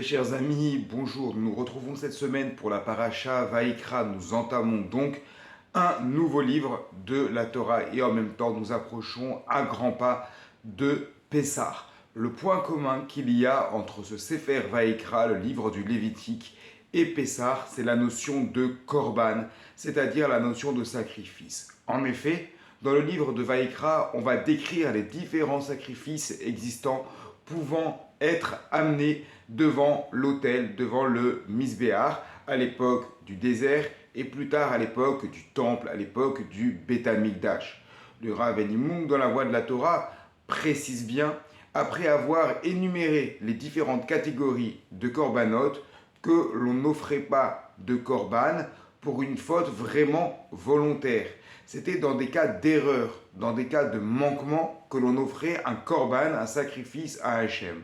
Chers amis, bonjour. Nous nous retrouvons cette semaine pour la paracha Vaïkra. Nous entamons donc un nouveau livre de la Torah et en même temps nous approchons à grands pas de Pessah. Le point commun qu'il y a entre ce Sefer Vaïkra, le livre du Lévitique, et Pessah, c'est la notion de korban, c'est-à-dire la notion de sacrifice. En effet, dans le livre de Vaïkra, on va décrire les différents sacrifices existants pouvant être amenés devant l'autel, devant le Misbéar, à l'époque du désert et plus tard à l'époque du temple, à l'époque du Beth Amikdash. Le Rav Enimung, dans la voie de la Torah, précise bien, après avoir énuméré les différentes catégories de korbanot, que l'on n'offrait pas de korban pour une faute vraiment volontaire. C'était dans des cas d'erreur, dans des cas de manquement, que l'on offrait un korban, un sacrifice à Hachem.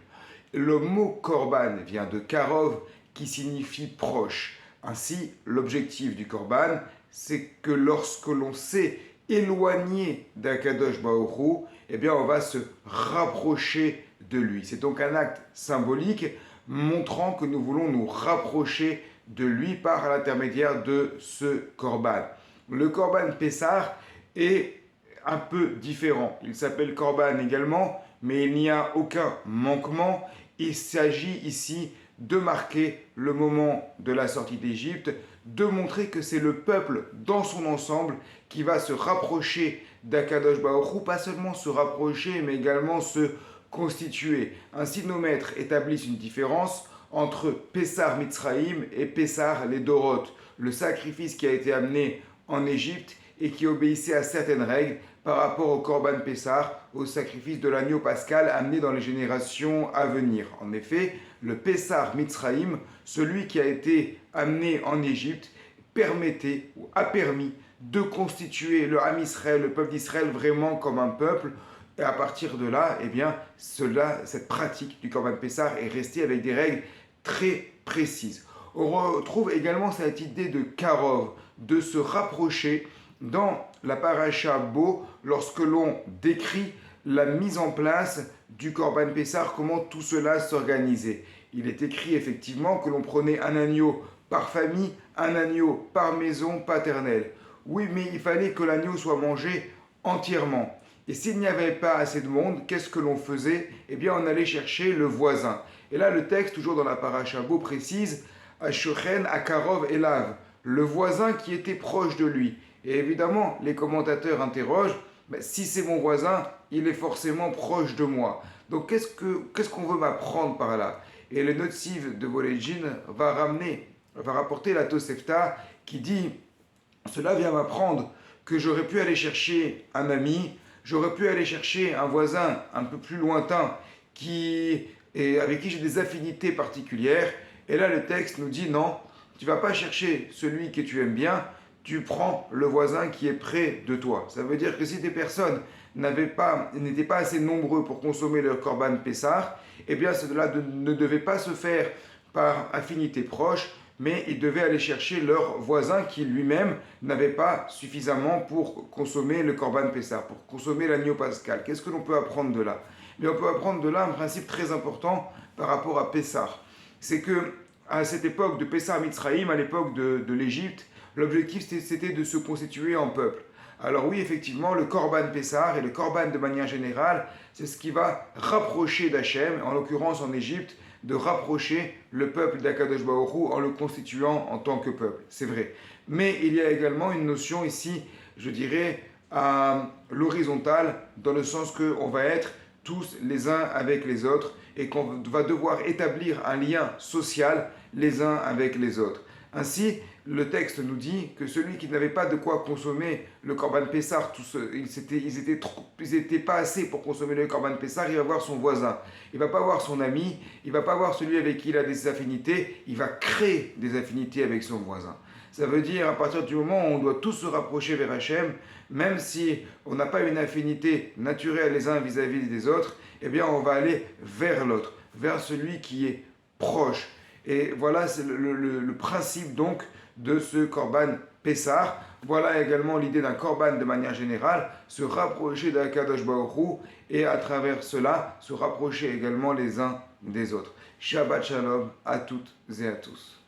Le mot korban vient de karov, qui signifie proche. Ainsi, l'objectif du korban, c'est que lorsque l'on s'est éloigné d'Akadosh Baruch Hu, eh bien, on va se rapprocher de lui. C'est donc un acte symbolique montrant que nous voulons nous rapprocher de lui par l'intermédiaire de ce korban. Le korban Pessah est un peu différent. Il s'appelle korban également, mais il n'y a aucun manquement. Il s'agit ici de marquer le moment de la sortie d'Égypte, de montrer que c'est le peuple dans son ensemble qui va se rapprocher d'Akadosh Baruch Hu, pas seulement se rapprocher, mais également se constituer. Ainsi, nos maîtres établissent une différence entre Pessah Mitzraïm et Pessah les Dorot, le sacrifice qui a été amené en Égypte et qui obéissait à certaines règles par rapport au Korban Pessah, au sacrifice de l'agneau pascal amené dans les générations à venir. En effet, le Pessah Mitzraïm, celui qui a été amené en Égypte, permettait ou a permis de constituer le Ham Israël, le peuple d'Israël, vraiment comme un peuple. Et à partir de là, eh bien, cette pratique du Korban Pessah est restée avec des règles très précises. On retrouve également cette idée de karov, de se rapprocher dans la paracha Bo, lorsque l'on décrit la mise en place du Korban Pessah, comment tout cela s'organisait. Il est écrit effectivement que l'on prenait un agneau par famille, un agneau par maison paternelle. Oui, mais il fallait que l'agneau soit mangé entièrement. Et s'il n'y avait pas assez de monde, qu'est-ce que l'on faisait? Eh bien, on allait chercher le voisin. Et là, le texte, toujours dans la paracha Bo, précise Ashochen Akarov Elav, le voisin qui était proche de lui. Et évidemment, les commentateurs interrogent, si c'est mon voisin, il est forcément proche de moi. Donc qu'est-ce qu'on veut m'apprendre par là? Et le Notziv de Volodjine va rapporter la Tosefta qui dit, cela vient m'apprendre que j'aurais pu aller chercher un ami, j'aurais pu aller chercher un voisin un peu plus lointain avec qui j'ai des affinités particulières. Et là, le texte nous dit non, tu ne vas pas chercher celui que tu aimes bien, tu prends le voisin qui est près de toi. Ça veut dire que si des personnes n'étaient pas assez nombreux pour consommer leur korban Pessah, eh bien cela ne devait pas se faire par affinité proche, mais ils devaient aller chercher leur voisin qui lui-même n'avait pas suffisamment pour consommer le korban Pessah, pour consommer l'agneau pascal. Qu'est-ce que l'on peut apprendre de là? Mais on peut apprendre de là un principe très important par rapport à Pessah. C'est que à cette époque de Pessah Mitzraïm, à l'époque de l'Égypte, l'objectif c'était de se constituer en peuple. Alors oui, effectivement, le Korban Pessah et le Korban de manière générale, c'est ce qui va rapprocher d'Hachem, en l'occurrence en Égypte, de rapprocher le peuple d'Akadosh Baruch Hu en le constituant en tant que peuple. C'est vrai. Mais il y a également une notion ici, je dirais, à l'horizontale, dans le sens qu'on va être tous les uns avec les autres et qu'on va devoir établir un lien social les uns avec les autres. Ainsi, le texte nous dit que celui qui n'avait pas de quoi consommer le Korban Pessah, ils étaient pas assez pour consommer le Korban Pessah, il va voir son voisin. Il va pas voir son ami, il va pas voir celui avec qui il a des affinités, il va créer des affinités avec son voisin. Ça veut dire, à partir du moment où on doit tous se rapprocher vers Hachem, même si on n'a pas une affinité naturelle les uns vis-à-vis des autres, eh bien on va aller vers l'autre, vers celui qui est proche. Et voilà, c'est le principe donc de ce Korban Pessah. Voilà également l'idée d'un korban de manière générale, se rapprocher d'Akadosh Baruch Hu et à travers cela se rapprocher également les uns des autres. Shabbat Shalom à toutes et à tous.